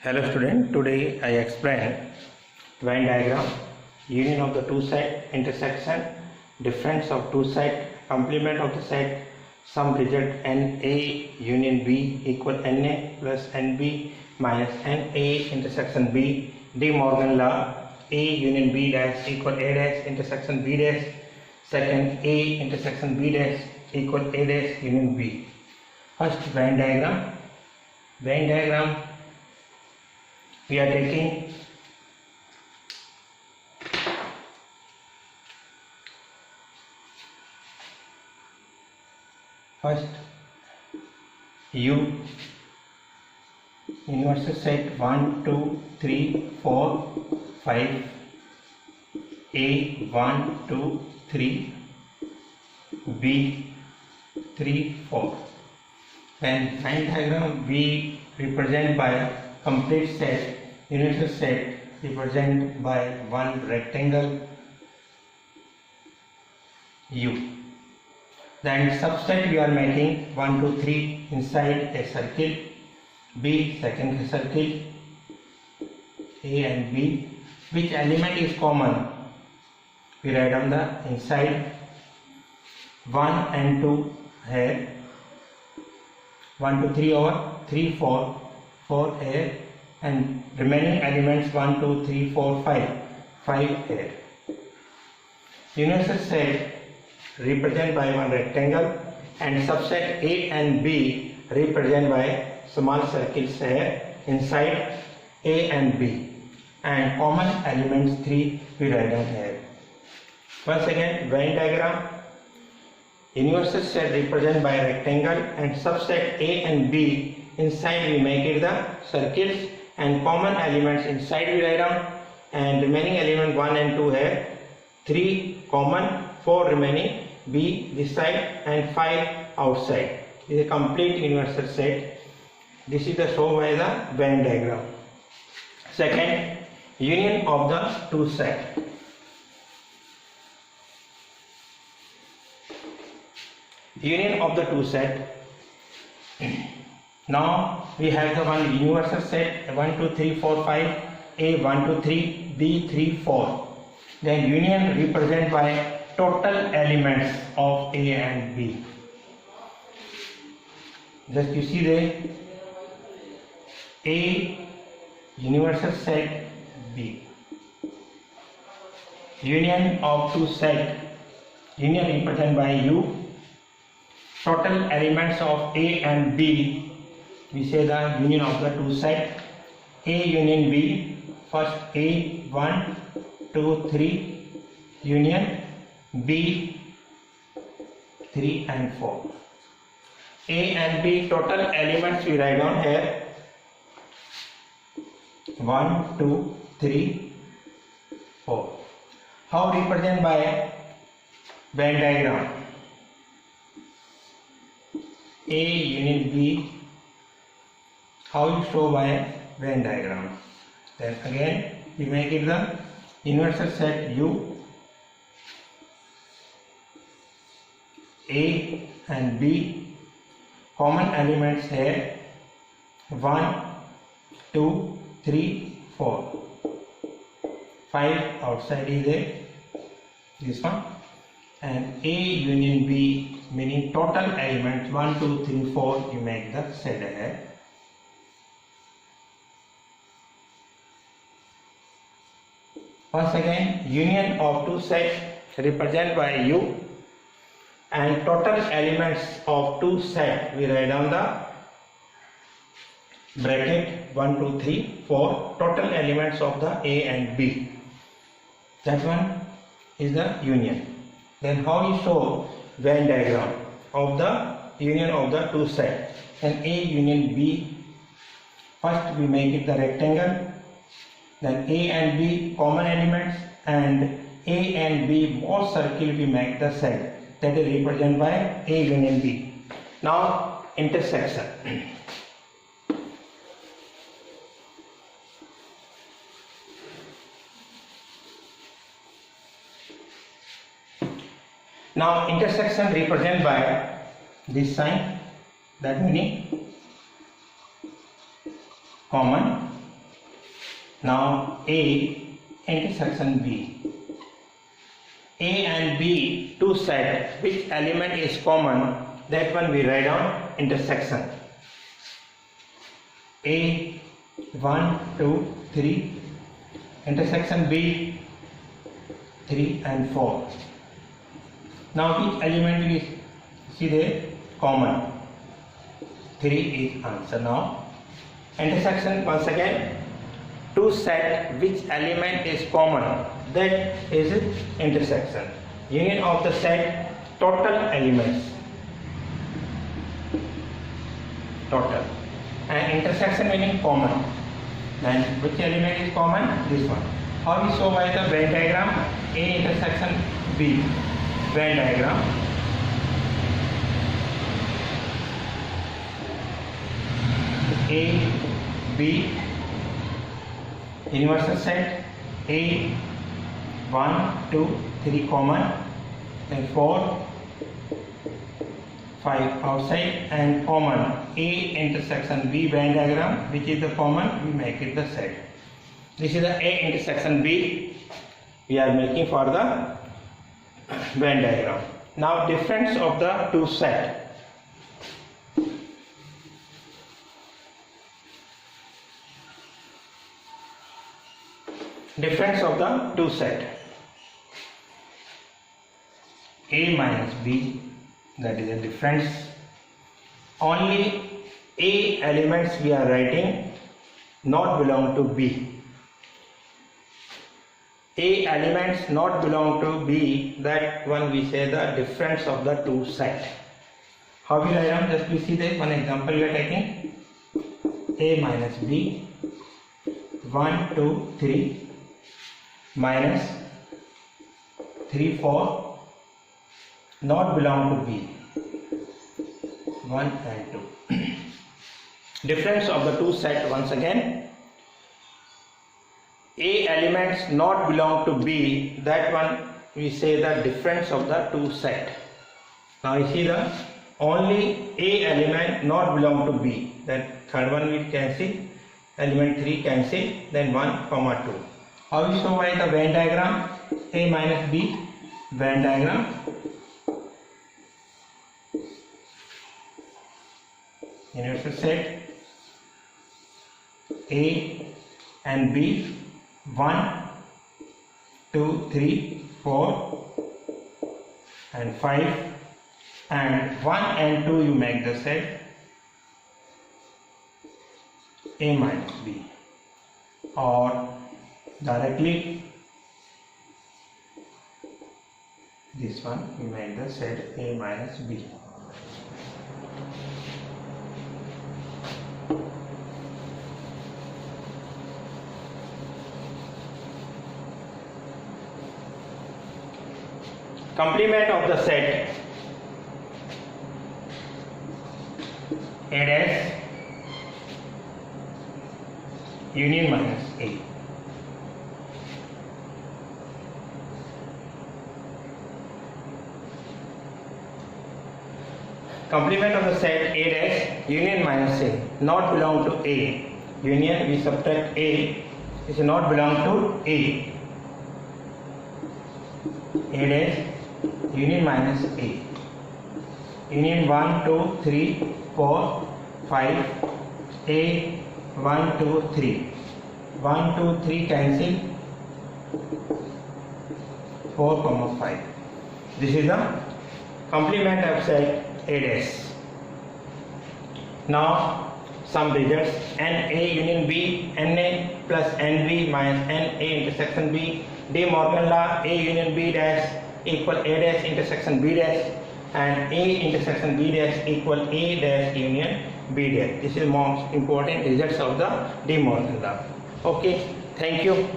Hello student, today I explain Venn diagram, union of the two side, intersection, difference of two side, complement of the side, sum result NA union B equal NA plus NB minus NA intersection B, De Morgan law, A union B dash equal A dash intersection B dash, second A intersection B dash equal A dash union B. First Venn diagram we are taking first U universal set 1 2 3 4 5 A 1 2 3 B 3 4. Then Venn diagram we represent by complete set, universal set represented by one rectangle U. Then subset we are making 1 2 3 inside a circle, B second circle, A and B. Which element is common? We write on the inside 1 and 2 here, 1 2 3 over 3 4 4 here, and remaining elements 1 2 3 4 5 here. Universal set represented by one rectangle and subset A and B represented by small circles here inside A and B, and common elements 3 we write down here. Once again, Venn diagram, universal set represented by rectangle and subset A and B, inside we make it the circles, and common elements inside we write down, and remaining element 1 and 2 here, 3 common, 4 remaining, B this side and 5 outside. This is a complete universal set. This is the shown by the Venn diagram. Second, union of the two set. Union of the two set. Now we have the one universal set 1 2 3 4 5, A 1 2 3, B 3 4. Then union represented by total elements of A and B. Just you see there, A universal set B. Union of two set, union represented by U. Total elements of A and B, we say the union of the two set. A union B, first A 1 2 3 union B 3 and 4. A and B total elements we write down here 1 2 3 4. How represent by Venn diagram? A union B, how you show by Venn diagram? Then again we make it the universal set U, A and B, common elements here 1 2 3 4, 5 outside is there, this one, and A union B meaning total elements 1 2 3 4 you make the set here. Once again, union of two sets represented by U, and total elements of two sets we write down the bracket 1 2 3 4, total elements of the A and B. That one is the union. Then how you show Venn diagram of the union of the two sets? And A union B, first we make it the rectangle, then A and B common elements, and A and B more circle we make the set, that is represented by A union B. Now intersection. Now intersection represented by this sign, that meaning common, Now A intersection B. A and B two set, which element is common, that one we write down intersection. A 1, 2, 3, intersection B 3 and 4. Now which element we see there common? 3 is answer. Now intersection, once again, two set which element is common, that is intersection. Union of the set total elements, total, and intersection meaning common. Then which element is common? This one. How we show by the Venn diagram? A intersection B. Venn diagram. A, B, universal set. A 1, 2, 3 common, and 4, 5 outside, and common. A intersection B Venn diagram, which is the common, we make it the set. This is the A intersection B we are making for the Venn diagram. Now difference of the two set. Difference of the two set. A minus B, that is a difference. Only A elements we are writing not belong to B. A elements not belong to B, that one we say the difference of the two set. How we write down? Just we see this one example we are taking. A minus B, 1, 2, 3, minus 3, 4, not belong to B, 1 and 2. Difference of the two set, once again. A elements not belong to B, that one we say the difference of the two set. Now you see the only A element not belong to B, that third one we can see, element 3 can see, then 1, 2. How we show by the Venn diagram? A minus B Venn diagram. Universal set A and B 1, 2, 3, 4 and 5, and 1 and 2 you make the set A minus B, or directly this one we make the set A minus B. Complement of the set A dash union minus A. Complement of the set A dash union minus A, not belong to A. Union we subtract A, is not belong to A. A dash union minus A. Union 1, 2, 3, 4, 5. A 1, 2, 3. 1, 2, 3 cancel. 4, 5. This is the complement of set A dash. Now some results: NA union B, NA plus NB minus NA intersection B. De Morgan law: A union B dash equal A dash intersection B dash, and A intersection B dash equal A dash union B dash. This is most important results of the De Morgan law. Okay, thank you.